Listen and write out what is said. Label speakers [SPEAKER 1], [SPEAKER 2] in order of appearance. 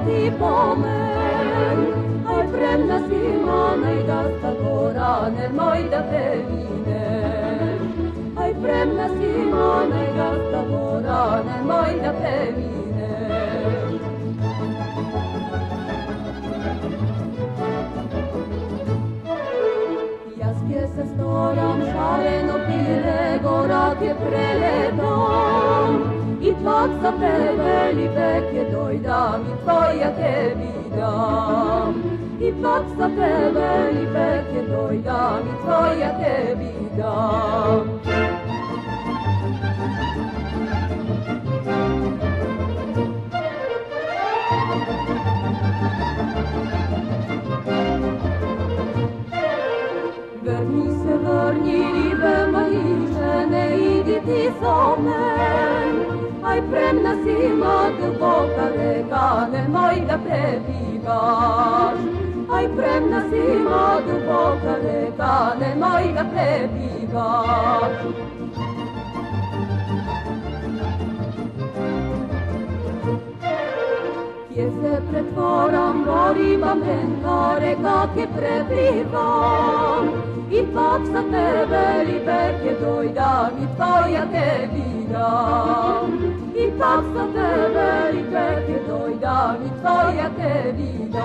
[SPEAKER 1] ti pomen. Aj premda si mana i da sta gorane moj da premineš. Aj premda si mana i da sta gorane moj da premineš. Jaz kje se storam šareno pile, gorat je preledom. I tlak za tebe libek je dojdam i tvoja te vidam. I tlak za tebe libek je dojdam i tvoja te vidam. Vrni ribe maliče, ne idi ti so men. Aj premna zima, duboka reka, nemoj da prebigaš. Aj premna zima, duboka reka, nemoj da prebigaš. Kje se pretvoram, riba mrenka, reka kje prebivam. I pak za tebe libek je dojdam i tvoja te vidam. I pak za tebe libek je dojdam i tvoja te vidam.